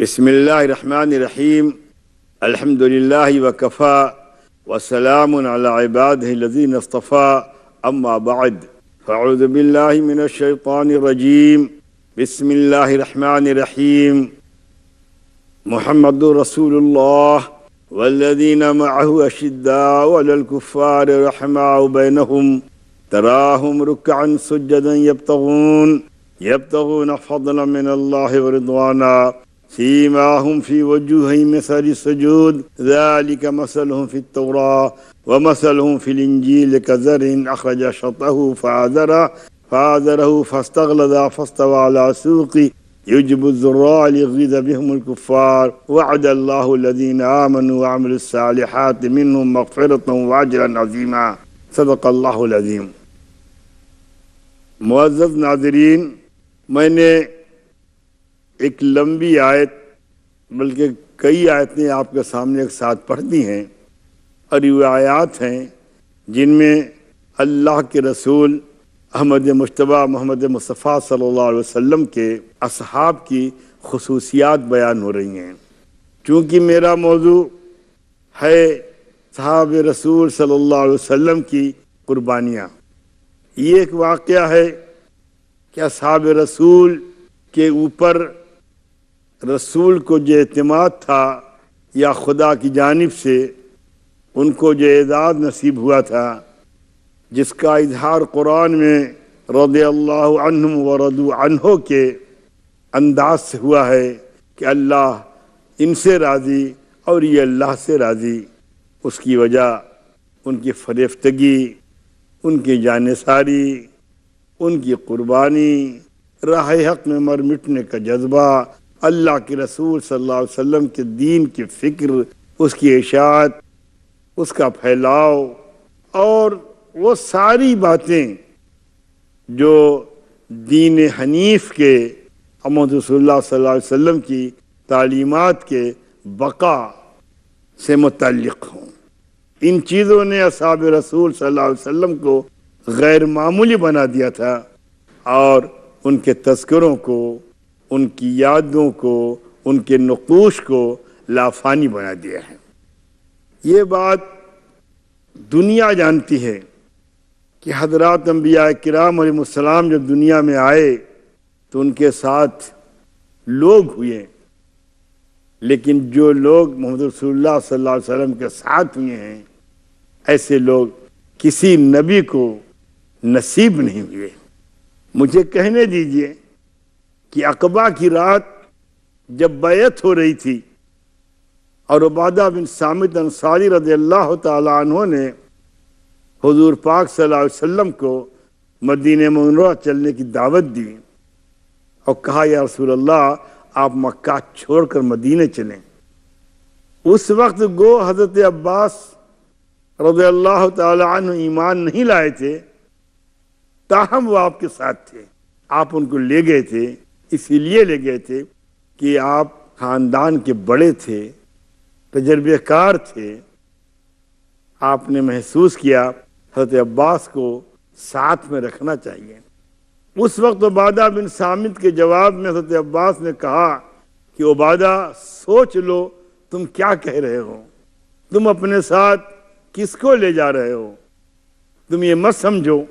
بسم الله الرحمن الرحيم. الحمد لله وكفى وسلام على عباده الذين اصطفى. أما بعد فأعوذ بالله من الشيطان الرجيم. بسم الله الرحمن الرحيم. محمد رسول الله والذين معه أشداء على الكفار رحماء بينهم تراهم ركعا سجدا يبتغون فضلا من الله ورضوانا سيماهم في وجوههم مثل السجود ذلك مثلهم في التوراة ومثلهم في الإنجيل كزرع أخرج شطأه فآزره فاستغلظ فاستوى على سوقه يجب الزراع ليغيظ بهم الكفار وعد الله الذين آمنوا وعملوا الصالحات منهم مغفرة وأجرا عظيما. صدق اللہ العظیم. معزز ناظرین، میں نے ایک لمبی آیت بلکہ کئی آیتیں آپ کے سامنے ایک ساتھ پڑھ دی ہیں، اور یہ آیات ہیں جن میں اللہ کے رسول احمد مجتبیٰ محمد مصطفیٰ صلی اللہ علیہ وسلم کے اصحاب کی خصوصیات بیان ہو رہی ہیں. چونکہ میرا موضوع ہے صحابہ رسول صلی اللہ علیہ وسلم کی قربانیاں، یہ ایک واقعہ ہے کہ اصحاب رسول کے اوپر رسول کو جو اعتماد تھا یا خدا کی جانب سے ان کو جو اعزاز نصیب ہوا تھا، جس کا اظہار قرآن میں رضی اللہ عنہم ورضوا عنہ کے انداز سے ہوا ہے کہ اللہ ان سے راضی اور یہ اللہ سے راضی. اس کی وجہ ان کی فریفتگی، ان کی جانثاری، ان کی قربانی، راہ حق میں مر مٹنے کا جذبہ، اللہ کے رسول صلی اللہ علیہ وسلم کے دین کی فکر، اس کی اشاعت، اس کا پھیلاؤ، اور وہ ساری باتیں جو دین حنیف کے محمد رسول اللہ صلی اللہ علیہ وسلم کی تعلیمات کے بقا سے متعلق ہوں. ان چیزوں نے اصحاب رسول صلی اللہ علیہ وسلم کو غیر معمولی بنا دیا تھا، اور ان کے تذکروں کو، ان کی یادوں کو، ان کے نقوش کو لافانی بنا دیا ہے. یہ بات دنیا جانتی ہے کہ حضرات انبیاء کرام علیہ السلام جب دنیا میں آئے تو ان کے ساتھ لوگ ہوئے، لیکن جو لوگ محمد رسول اللہ صلی اللہ علیہ وسلم کے ساتھ ہوئے ہیں، ایسے لوگ کسی نبی کو نصیب نہیں ہوئے. مجھے کہنے دیجئے کہ عقبہ کی رات جب بیعت ہو رہی تھی اور عبادہ بن صامت انصاری رضی اللہ تعالی عنہ نے حضور پاک صلی اللہ علیہ وسلم کو مدینہ منورہ چلنے کی دعوت دی اور کہا یا رسول اللہ آپ مکہ چھوڑ کر مدینہ چلیں. اس وقت گو حضرت عباس رضی اللہ تعالی عنہ ایمان نہیں لائے تھے، تاہم وہ آپ کے ساتھ تھے. آپ ان کو لے گئے تھے، اسی لیے لے گئے تھے کہ آپ خاندان کے بڑے تھے، تجربے کار تھے. آپ نے محسوس کیا حضرت عباس کو ساتھ میں رکھنا چاہیے. اس وقت عبادہ بن صامت کے جواب میں حضرت عباس نے کہا کہ عبادہ سوچ لو تم کیا کہہ رہے ہو، تم اپنے ساتھ کس کو لے جا رہے ہو. تم یہ مت سمجھو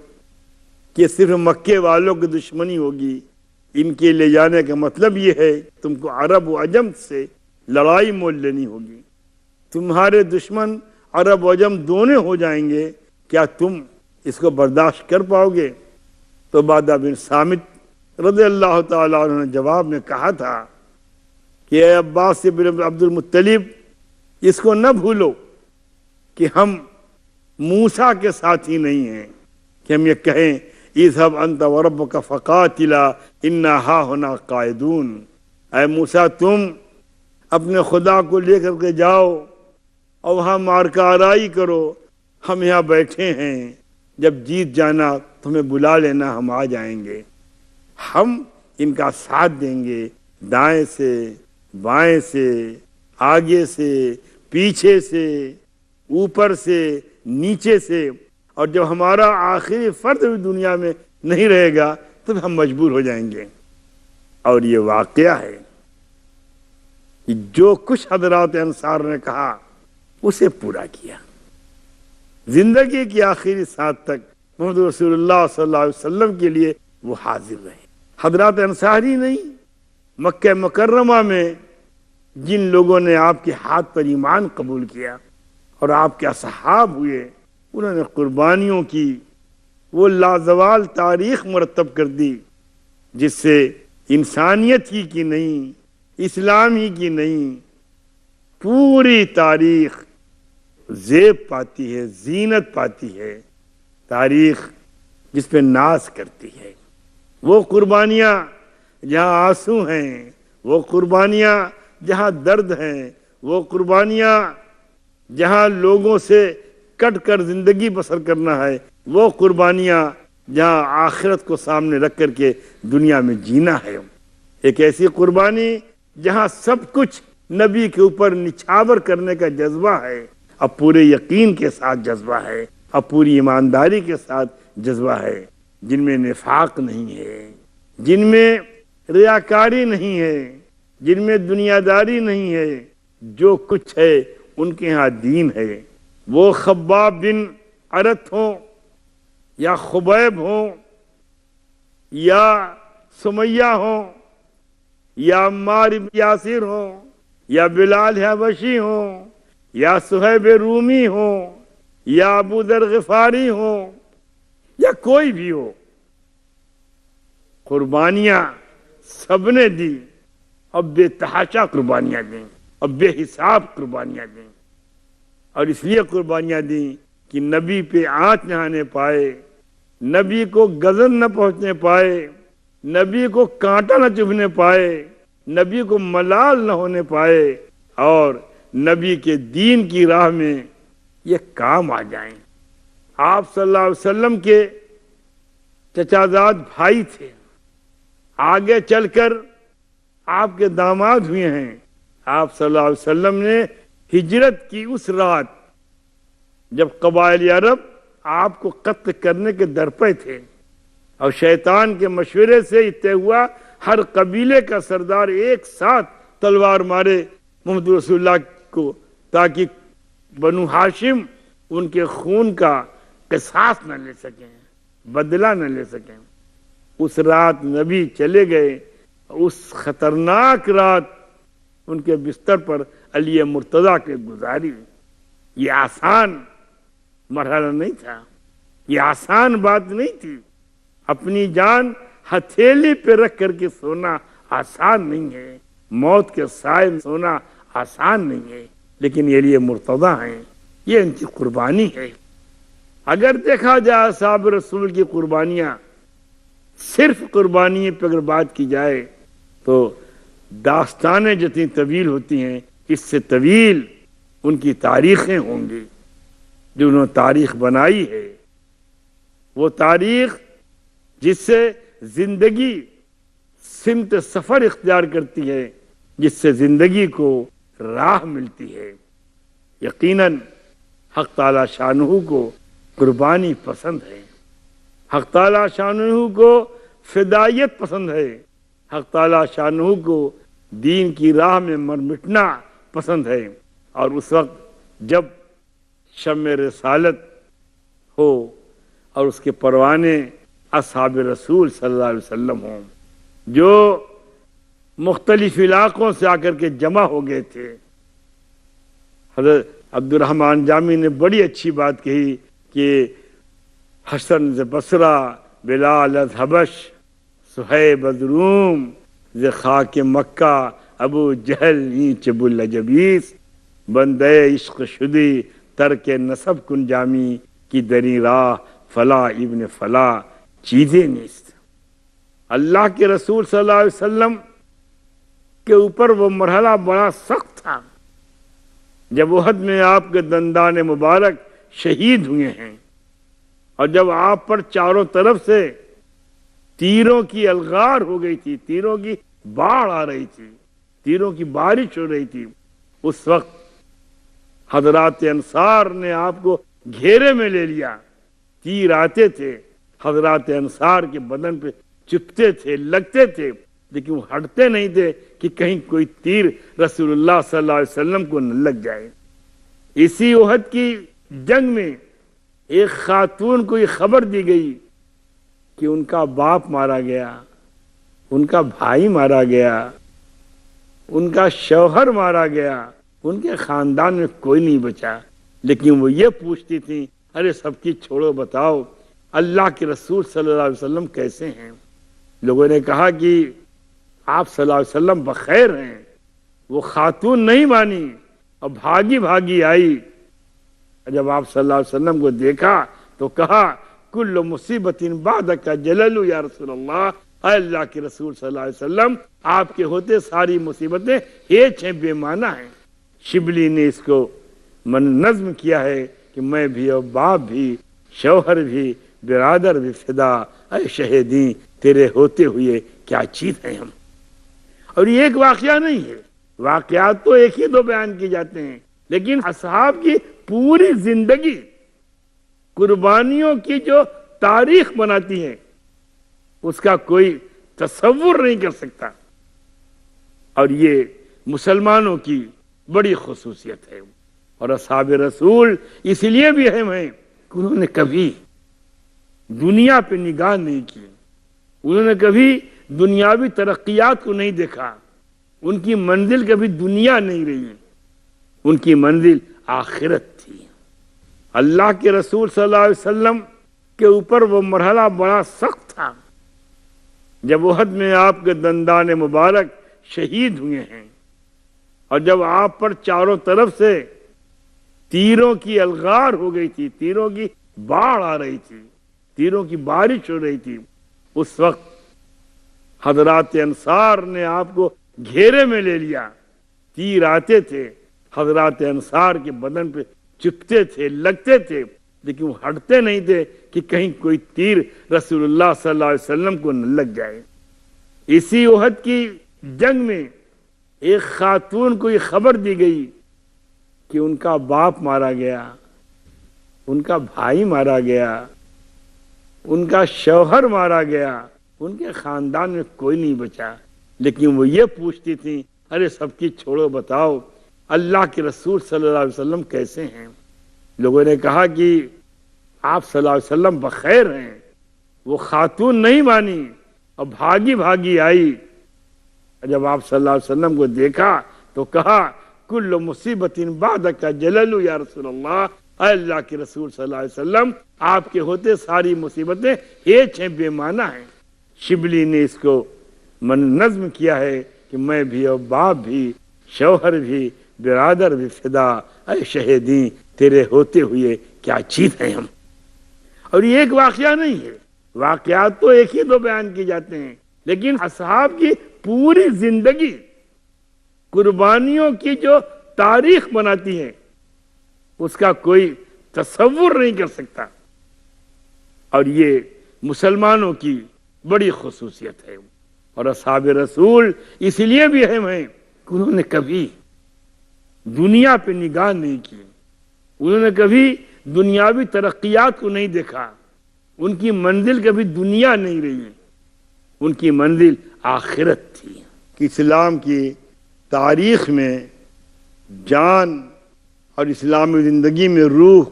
کہ صرف مکے والوں کی دشمنی ہوگی. ان کے لے جانے کا مطلب یہ ہے تم کو عرب و عجم سے لڑائی مول لینی ہوگی. تمہارے دشمن عرب و عجم دونوں ہو جائیں گے، کیا تم اس کو برداشت کر پاؤ گے؟ تو عبادہ بن صامت رضی اللہ تعالیٰ عنہ نے جواب میں کہا تھا کہ اے عباس بن عبد المطلب، اس کو نہ بھولو کہ ہم موسیٰ کے ساتھ ہی نہیں ہیں کہ ہم یہ کہیں اذهب انت وربك فقاتلا انا هاهنا قاعدون. اے موسیٰ، تم اپنے خدا کو لے کر کے جاؤ اور وہاں مارکہ آرائی کرو، ہم یہاں بیٹھے ہیں، جب جیت جانا تمہیں بلا لینا، ہم آ جائیں گے. ہم ان کا ساتھ دیں گے، دائیں سے، بائیں سے، آگے سے، پیچھے سے، اوپر سے، نیچے سے، اور جب ہمارا آخری فرد بھی دنیا میں نہیں رہے گا تو ہم مجبور ہو جائیں گے. اور یہ واقعہ ہے کہ جو کچھ حضرات انصار نے کہا اسے پورا کیا. زندگی کی آخری سانس تک محمد رسول اللہ صلی اللہ علیہ وسلم کے لیے وہ حاضر رہے. حضرات انصار ہی نہیں، مکہ مکرمہ میں جن لوگوں نے آپ کے ہاتھ پر ایمان قبول کیا اور آپ کے اصحاب ہوئے، انہوں نے قربانیوں کی وہ لازوال تاریخ مرتب کر دی جس سے انسانیت ہی کی نہیں، اسلام ہی کی نہیں، پوری تاریخ زیب پاتی ہے، زینت پاتی ہے. تاریخ جس پہ ناز کرتی ہے. وہ قربانیاں جہاں آنسو ہیں، وہ قربانیاں جہاں درد ہیں، وہ قربانیاں جہاں لوگوں سے کٹ کر زندگی بسر کرنا ہے، وہ قربانیاں جہاں آخرت کو سامنے رکھ کر کے دنیا میں جینا ہے. ایک ایسی قربانی جہاں سب کچھ نبی کے اوپر نچھاور کرنے کا جذبہ ہے، اب پورے یقین کے ساتھ جذبہ ہے، اب پوری ایمانداری کے ساتھ جذبہ ہے، جن میں نفاق نہیں ہے، جن میں ریاکاری نہیں ہے، جن میں دنیا داری نہیں ہے. جو کچھ ہے ان کے ہاں دین ہے. وہ خباب بن ارت ہوں یا خبیب ہوں یا سمیہ ہوں یا عمار بن یاسر ہوں یا بلال حبشی ہوں یا صہیب رومی ہوں یا ابو ذر غفاری ہوں یا کوئی بھی ہو، قربانیاں سب نے دی. اب بے تحاشا قربانیاں دیں، اب بے حساب قربانیاں دیں. اور اس لیے قربانیاں دیں کہ نبی پہ آنچ نہ آنے پائے، نبی کو گزن نہ پہنچنے پائے، نبی کو کانٹا نہ چبھنے پائے، نبی کو ملال نہ ہونے پائے، اور نبی کے دین کی راہ میں یہ کام آ جائیں. آپ صلی اللہ علیہ وسلم کے چچازاد بھائی تھے، آگے چل کر آپ کے داماد ہوئے ہیں. آپ صلی اللہ علیہ وسلم نے ہجرت کی اس رات جب قبائل عرب آپ کو قتل کرنے کے درپے تھے اور شیطان کے مشورے سے یہ طے ہوا ہر قبیلے کا سردار ایک ساتھ تلوار مارے محمد رسول اللہ کو، تاکہ بنو ہاشم ان کے خون کا قصاص نہ لے سکیں، بدلہ نہ لے سکیں. اس رات نبی چلے گئے. اس خطرناک رات ان کے بستر پر علی مرتضیٰ کے گزاری. یہ آسان مرحلہ نہیں تھا، یہ آسان بات نہیں تھی. اپنی جان ہتھیلی پہ رکھ کر کے سونا آسان نہیں ہے، موت کے سائے میں سونا آسان نہیں ہے، لیکن یہ علی مرتضیٰ ہیں، یہ ان کی قربانی ہے. اگر دیکھا جائے اصحاب رسول کی قربانیاں، صرف قربانی پہ اگر بات کی جائے تو داستانیں جتنی طویل ہوتی ہیں اس سے طویل ان کی تاریخیں ہوں گی جو انہوں نے تاریخ بنائی ہے. وہ تاریخ جس سے زندگی سمت سفر اختیار کرتی ہے، جس سے زندگی کو راہ ملتی ہے. یقیناً حق تعالی شانہ کو قربانی پسند ہے، حق تعالی شانہ کو فدائیت پسند ہے، حق تعالی شانہ کو دین کی راہ میں مر مٹنا پسند ہے. اور اس وقت جب شمع رسالت ہو اور اس کے پروانے اصحاب رسول صلی اللہ علیہ وسلم ہوں، جو مختلف علاقوں سے آ کر کے جمع ہو گئے تھے. حضرت عبد الرحمن جامی نے بڑی اچھی بات کہی کہ حسن ز بصرہ، بلال از حبش، صہیب از روم، ز خاک مکہ، ابو جہل نیچ بلجبیس، بندے عشق شدی ترک نسب کن جامی کی دری راہ فلا ابن فلا چیزیں نیست. اللہ کے رسول صلی اللہ علیہ وسلم کے اوپر وہ مرحلہ بڑا سخت تھا جب احد میں آپ کے دندان مبارک شہید ہوئے ہیں، اور جب آپ پر چاروں طرف سے تیروں کی الغار ہو گئی تھی، تیروں کی باڑھ آ رہی تھی، تیروں کی بارش ہو رہی تھی. اس وقت حضرات انصار نے آپ کو گھیرے میں لے لیا. تیر آتے تھے، حضرات انصار کے بدن پہ چپتے تھے، لگتے تھے، لیکن وہ ہٹتے نہیں تھے کہ کہیں کوئی تیر رسول اللہ صلی اللہ علیہ وسلم کو نہ لگ جائے۔ اسی احد کی جنگ میں ایک خاتون کو یہ خبر دی گئی کہ ان کا باپ مارا گیا، ان کا بھائی مارا گیا، ان کا شوہر مارا گیا، ان کے خاندان میں کوئی نہیں بچا، لیکن وہ یہ پوچھتی تھی ارے سب کی چھوڑو، بتاؤ اللہ کے رسول صلی اللہ علیہ وسلم کیسے ہیں؟ لوگوں نے کہا کہ آپ صلی اللہ علیہ وسلم بخیر ہیں۔ وہ خاتون نہیں مانی اور بھاگی بھاگی آئی، جب آپ صلی اللہ علیہ وسلم کو دیکھا تو کہا کل مصیبت بعدک جلل یا رسول اللہ، اے اللہ کے رسول صلی اللہ علیہ وسلم آپ کے ہوتے ساری مصیبتیں ہیچ ہیں، بے معنی ہیں۔ شبلی نے اس کو نظم کیا ہے کہ میں بھی اور باپ بھی، شوہر بھی، برادر بھی فدا، اے شہیدیں تیرے ہوتے ہوئے کیا چیز ہیں ہم۔ اور یہ ایک واقعہ نہیں ہے، واقعات تو ایک ہی دو بیان کی جاتے ہیں، لیکن اصحاب کی پوری زندگی قربانیوں کی جو تاریخ بناتی ہے اس کا کوئی تصور نہیں کر سکتا۔ اور یہ مسلمانوں کی بڑی خصوصیت ہے۔ اور اصحاب رسول اس لیے بھی اہم ہیں کہ انہوں نے کبھی دنیا پہ نگاہ نہیں کی، انہوں نے کبھی دنیاوی ترقیات کو نہیں دیکھا، ان کی منزل کبھی دنیا نہیں رہی، ان کی منزل آخرت تھی۔ اللہ کے رسول صلی اللہ علیہ وسلم کے اوپر وہ مرحلہ بڑا سخت تھا جب احد میں آپ کے دندان مبارک شہید ہوئے ہیں، اور جب آپ پر چاروں طرف سے تیروں کی الغار ہو گئی تھی، تیروں کی باڑھ آ رہی تھی، تیروں کی بارش ہو رہی تھی، اس وقت حضرات انصار نے آپ کو گھیرے میں لے لیا۔ تیر آتے تھے، حضرات انصار کے بدن پہ چپتے تھے، لگتے تھے، لیکن وہ ہٹتے نہیں تھے کہ کہیں کوئی تیر رسول اللہ صلی اللہ علیہ وسلم کو نہ لگ جائے۔ اسی احد کی جنگ میں ایک خاتون کو یہ خبر دی گئی کہ ان کا باپ مارا گیا، ان کا بھائی مارا گیا، ان کا شوہر مارا گیا، ان کے خاندان میں کوئی نہیں بچا، لیکن وہ یہ پوچھتی تھی ارے سب کی چھوڑو، بتاؤ اللہ کے رسول صلی اللہ علیہ وسلم کیسے ہیں؟ لوگوں نے کہا کہ آپ صلی اللہ علیہ وسلم بخیر ہیں۔ وہ خاتون نہیں مانی اور بھاگی بھاگی آئی، جب آپ صلی اللہ علیہ وسلم کو دیکھا تو کہا کل مصیبت بعدک جلل یا رسول اللہ، اے اللہ کے رسول صلی اللہ علیہ وسلم آپ کے ہوتے ساری مصیبتیں ہیچ ہیں، بے معنی ہیں۔ شبلی نے اس کو نظم کیا ہے کہ میں بھی اور باپ بھی، شوہر بھی، برادر بھی فدا، اے شہیدیں تیرے ہوتے ہوئے کیا چیز ہیں ہم۔ اور یہ ایک واقعہ نہیں ہے، واقعات تو ایک ہی دو بیان کی جاتے ہیں، لیکن اصحاب کی پوری زندگی قربانیوں کی جو تاریخ بناتی ہے اس کا کوئی تصور نہیں کر سکتا۔ اور یہ مسلمانوں کی بڑی خصوصیت ہے۔ اور اصحاب رسول اس لیے بھی اہم ہیں کہ انہوں نے کبھی دنیا پہ نگاہ نہیں کی، انہوں نے کبھی دنیاوی ترقیات کو نہیں دیکھا، ان کی منزل کبھی دنیا نہیں رہی، ان کی منزل آخرت تھی۔ اسلام کی تاریخ میں جان اور اسلامی زندگی میں روح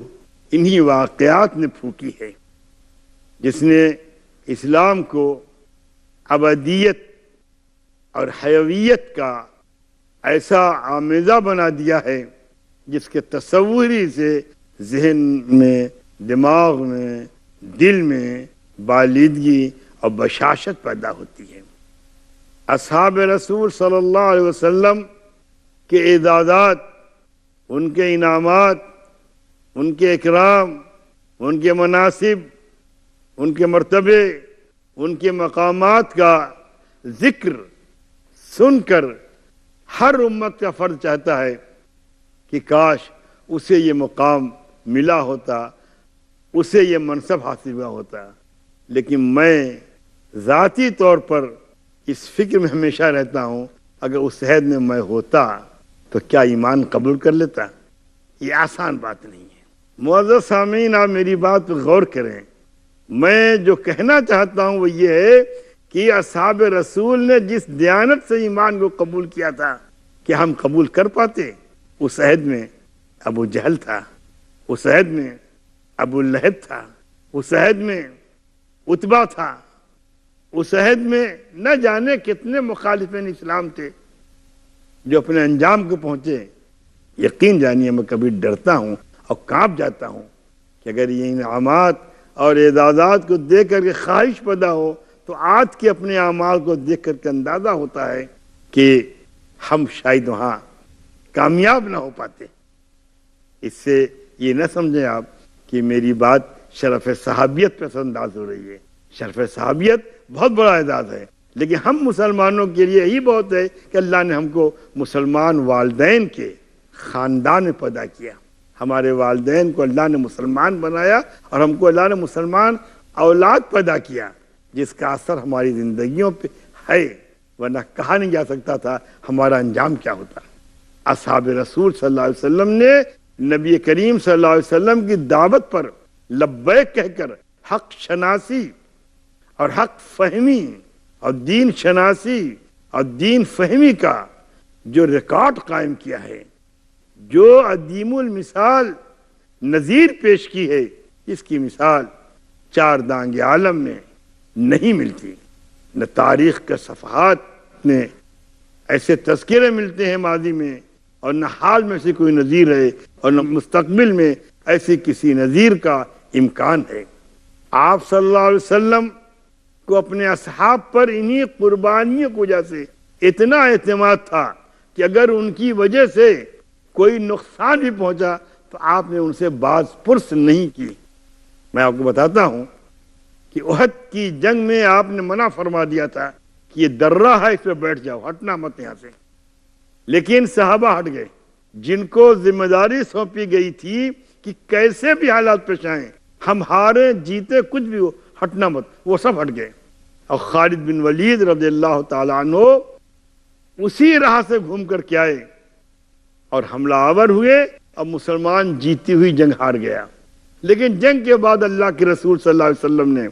انہی واقعات نے پھونکی ہے، جس نے اسلام کو ابدیت اور حیویت کا ایسا آمیزہ بنا دیا ہے جس کے تصوری سے ذہن میں، دماغ میں، دل میں بالیدگی اور بشاشت پیدا ہوتی ہے۔ اصحاب رسول صلی اللہ علیہ وسلم کے اعزازات، ان کے انعامات، ان کے اکرام، ان کے مناصب، ان کے مرتبے، ان کے مقامات کا ذکر سن کر ہر امت کا فرد چاہتا ہے کہ کاش اسے یہ مقام ملا ہوتا، اسے یہ منصب حاصل ہوا ہوتا۔ لیکن میں ذاتی طور پر اس فکر میں ہمیشہ رہتا ہوں اگر اس عہد میں میں ہوتا تو کیا ایمان قبول کر لیتا؟ یہ آسان بات نہیں ہے۔ معزز سامعین، آپ میری بات پر غور کریں۔ میں جو کہنا چاہتا ہوں وہ یہ ہے کہ کہ اصحاب رسول نے جس دیانت سے ایمان کو قبول کیا تھا کہ ہم قبول کر پاتے؟ اس عہد میں ابو جہل تھا، اس عہد میں ابو لہب تھا، اس عہد میں عتبہ تھا، اس عہد میں نہ جانے کتنے مخالفین اسلام تھے جو اپنے انجام کو پہنچے۔ یقین جانیے میں کبھی ڈرتا ہوں اور کانپ جاتا ہوں کہ اگر یہ انعامات اور اعزازات کو دیکھ کر کے خواہش پیدا ہو تو آج کے اپنے اعمال کو دیکھ کر کے اندازہ ہوتا ہے کہ ہم شاید وہاں کامیاب نہ ہو پاتے۔ اس سے یہ نہ سمجھیں آپ کہ میری بات شرف صحابیت پہ انداز ہو رہی ہے۔ شرف صحابیت بہت بڑا اعزاز ہے، لیکن ہم مسلمانوں کے لیے یہی بہت ہے کہ اللہ نے ہم کو مسلمان والدین کے خاندان میں پیدا کیا۔ ہمارے والدین کو اللہ نے مسلمان بنایا اور ہم کو اللہ نے مسلمان اولاد پیدا کیا، جس کا اثر ہماری زندگیوں پہ ہے، ورنہ کہا نہیں جا سکتا تھا ہمارا انجام کیا ہوتا۔ اصحاب رسول صلی اللہ علیہ وسلم نے نبی کریم صلی اللہ علیہ وسلم کی دعوت پر لبیک کہہ کر حق شناسی اور حق فہمی اور دین شناسی اور دین فہمی کا جو ریکارڈ قائم کیا ہے، جو عدیم المثال نظیر پیش کی ہے، اس کی مثال چار دانگ عالم میں نہیں ملتی۔ نہ تاریخ کے صفحات میں ایسے تذکرے ملتے ہیں ماضی میں، اور نہ حال میں سے کوئی نظیر ہے، اور نہ مستقبل میں ایسی کسی نظیر کا امکان ہے۔ آپ صلی اللہ علیہ وسلم کو اپنے اصحاب پر انہی قربانیوں کی وجہ سے اتنا اعتماد تھا کہ اگر ان کی وجہ سے کوئی نقصان بھی پہنچا تو آپ نے ان سے باز پرس نہیں کی۔ میں آپ کو بتاتا ہوں کہ احد کی جنگ میں آپ نے منع فرما دیا تھا کہ یہ درہ ہے، اس پہ بیٹھ جاؤ، ہٹنا مت یہاں سے، لیکن صحابہ ہٹ گئے۔ جن کو ذمہ داری سونپی گئی تھی کہ کیسے بھی حالات پیش آئیں، ہم ہارے جیتے کچھ بھی ہو، ہٹنا مت، وہ سب ہٹ گئے۔ اور خالد بن ولید رضی اللہ تعالیٰ عنہ اسی راہ سے گھوم کر کے آئے اور حملہ آور ہوئے، اور مسلمان جیتی ہوئی جنگ ہار گیا۔ لیکن جنگ کے بعد اللہ کے رسول صلی اللہ علیہ وسلم نے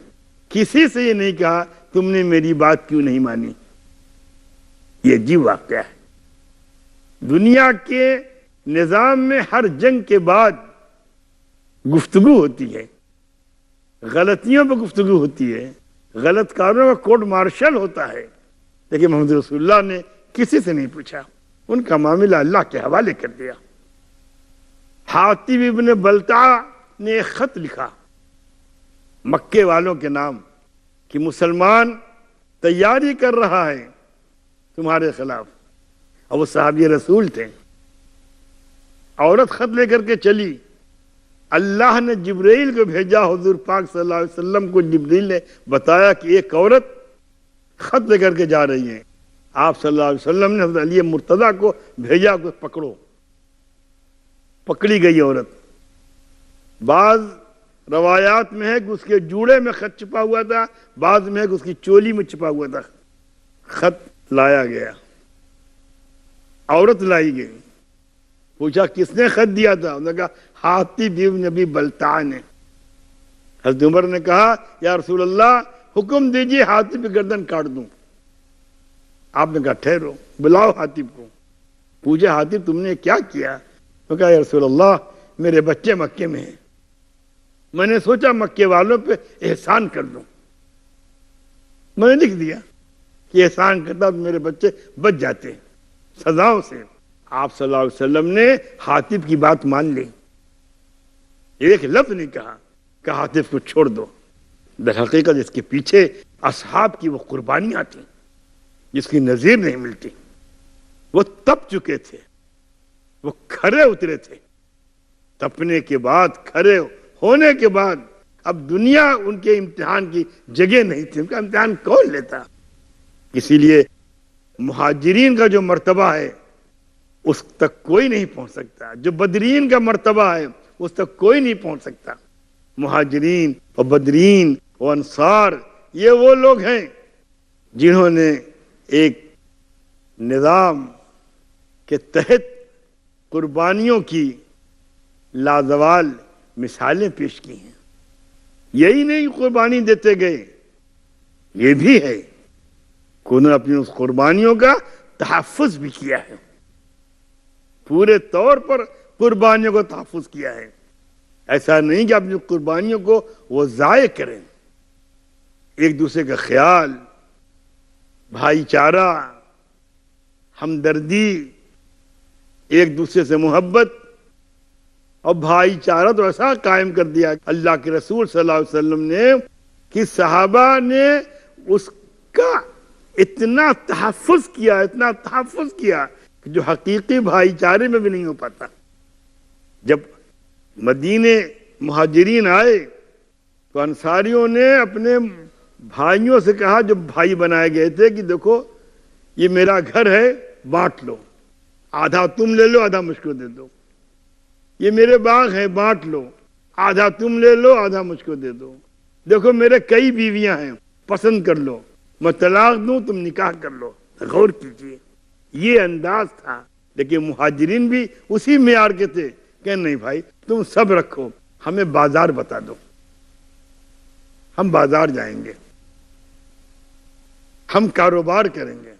کسی سے یہ نہیں کہا تم نے میری بات کیوں نہیں مانی۔ یہ عجیب واقعہ ہے۔ دنیا کے نظام میں ہر جنگ کے بعد گفتگو ہوتی ہے، غلطیوں پہ گفتگو ہوتی ہے، غلط کاروں کا کورٹ مارشل ہوتا ہے، لیکن محمد رسول اللہ نے کسی سے نہیں پوچھا، ان کا معاملہ اللہ کے حوالے کر دیا۔ حاتب ابن بلتع نے ایک خط لکھا مکے والوں کے نام کہ مسلمان تیاری کر رہا ہے تمہارے خلاف، اور وہ صحابی رسول تھے۔ عورت خط لے کر کے چلی، اللہ نے جبرائیل کو بھیجا، حضور پاک صلی اللہ علیہ وسلم کو جبرائیل نے بتایا کہ ایک عورت خط لے کر کے جا رہی ہے۔ آپ صلی اللہ علیہ وسلم نے حضرت علی مرتضیٰ کو بھیجا کہ پکڑو۔ پکڑی گئی عورت۔ بعض روایات میں ہے کہ اس کے جوڑے میں خط چھپا ہوا تھا، بعض میں ہے کہ اس کی چولی میں چھپا ہوا تھا۔ خط لایا گیا، عورت لائی گئی، پوچھا کس نے خط دیا تھا؟ انہوں نے کہا حاتب ابن ابی بلتع نے۔ حضرت عمر نے کہا یا رسول اللہ حکم دیجئے حاتب کی گردن کاٹ دوں۔ آپ نے کہا ٹھہرو، بلاؤ حاتب کو۔ پوچھا حاتب تم نے کیا کیا؟ انہوں نے کہا یا رسول اللہ میرے بچے مکے میں ہیں، میں نے سوچا مکے والوں پہ احسان کر دوں، میں نے لکھ دیا کہ احسان کرتا تو میرے بچے بچ جاتے سزاؤں سے۔ آپ صلی اللہ علیہ وسلم نے حاتب کی بات مان لی، ایک لفظ نہیں کہا کہ حاتب کو چھوڑ دو۔ در حقیقت اس کے پیچھے اصحاب کی وہ قربانیاں تھیں جس کی نظیر نہیں ملتی۔ وہ تپ چکے تھے، وہ کھرے اترے تھے، تپنے کے بعد، کھرے ہونے کے بعد اب دنیا ان کے امتحان کی جگہ نہیں تھی، ان کا امتحان کون لیتا؟ اسی لیے مہاجرین کا جو مرتبہ ہے اس تک کوئی نہیں پہنچ سکتا، جو بدرین کا مرتبہ ہے اس تک کوئی نہیں پہنچ سکتا۔ مہاجرین اور بدرین اور انصار یہ وہ لوگ ہیں جنہوں نے ایک نظام کے تحت قربانیوں کی لازوال مثالیں پیش کی ہیں۔ یہی نہیں قربانی دیتے گئے، یہ بھی ہے انہوں نے اپنی اس قربانیوں کا تحفظ بھی کیا ہے، پورے طور پر قربانیوں کو تحفظ کیا ہے۔ ایسا نہیں کہ اپنی قربانیوں کو وہ ضائع کریں۔ ایک دوسرے کا خیال، بھائی چارہ، ہمدردی، ایک دوسرے سے محبت اور بھائی چارہ تو ایسا قائم کر دیا اللہ کے رسول صلی اللہ علیہ وسلم نے کہ صحابہ نے اس کا اتنا تحفظ کیا کہ جو حقیقی بھائی چارے میں بھی نہیں ہو پاتا۔ جب مدینے مہاجرین آئے تو انصاریوں نے اپنے بھائیوں سے کہا، جو بھائی بنائے گئے تھے، کہ دیکھو یہ میرا گھر ہے، بانٹ لو، آدھا تم لے لو، آدھا مجھ کو دے دو۔ یہ میرے باغ ہیں، بانٹ لو، آدھا تم لے لو، آدھا مجھ کو دے دو۔ دیکھو میرے کئی بیویاں ہیں، پسند کر لو، میں طلاق دوں، تم نکاح کر لو۔ غور کیجئے، یہ انداز تھا۔ لیکن مہاجرین بھی اسی معیار کے تھے کہ نہیں بھائی تم سب رکھو، ہمیں بازار بتا دو، ہم بازار جائیں گے، ہم کاروبار کریں گے۔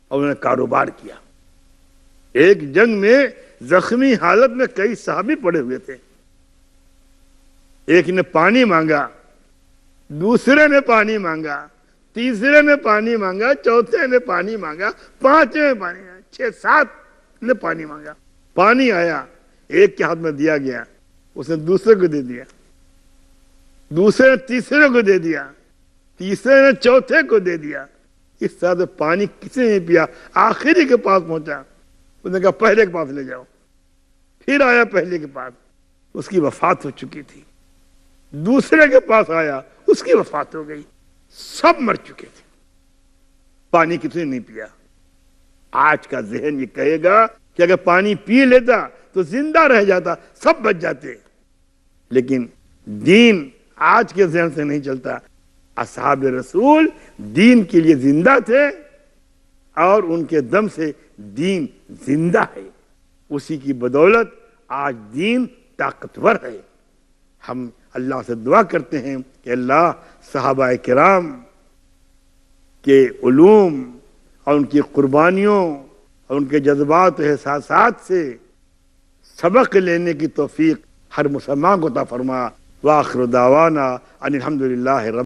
اور انہوں نے کاروبار کیا۔ ایک جنگ میں زخمی حالت میں کئی صحابی پڑے ہوئے تھے، ایک نے پانی مانگا، دوسرے نے پانی مانگا، تیسرے نے پانی مانگا، چوتھے نے پانی مانگا، پانچویں نے پانی مانگا، 6-7 نے پانی مانگا۔ پانی آیا، ایک کے ہاتھ میں دیا گیا، اس نے دوسرے کو دے دیا، دوسرے نے تیسرے کو دے دیا، تیسرے نے چوتھے کو دے دیا۔ اس طرح سے پانی کسی نے نہیں پیا، آخری کے پاس پہنچا، اس نے کہا پہلے کے پاس لے جاؤ۔ پھر آیا پہلے کے پاس، اس کی وفات ہو چکی تھی۔ دوسرے کے پاس آیا، اس کی وفات ہو گئی، سب مر چکے تھے، پانی کسی نے نہیں پیا۔ آج کا ذہن یہ کہے گا کہ اگر پانی پی لیتا تو زندہ رہ جاتا، سب بچ جاتے۔ لیکن دین آج کے ذہن سے نہیں چلتا۔ اصحاب رسول دین کے لیے زندہ تھے اور ان کے دم سے دین زندہ ہے، اسی کی بدولت آج دین طاقتور ہے۔ ہم اللہ سے دعا کرتے ہیں کہ اللہ صحابہ کرام کے علوم اور ان کی قربانیوں اور ان کے جذبات و احساسات سے سبق لینے کی توفیق ہر مسلمان کو عطا فرما۔ وآخر دعوانا ان الحمدللہ رب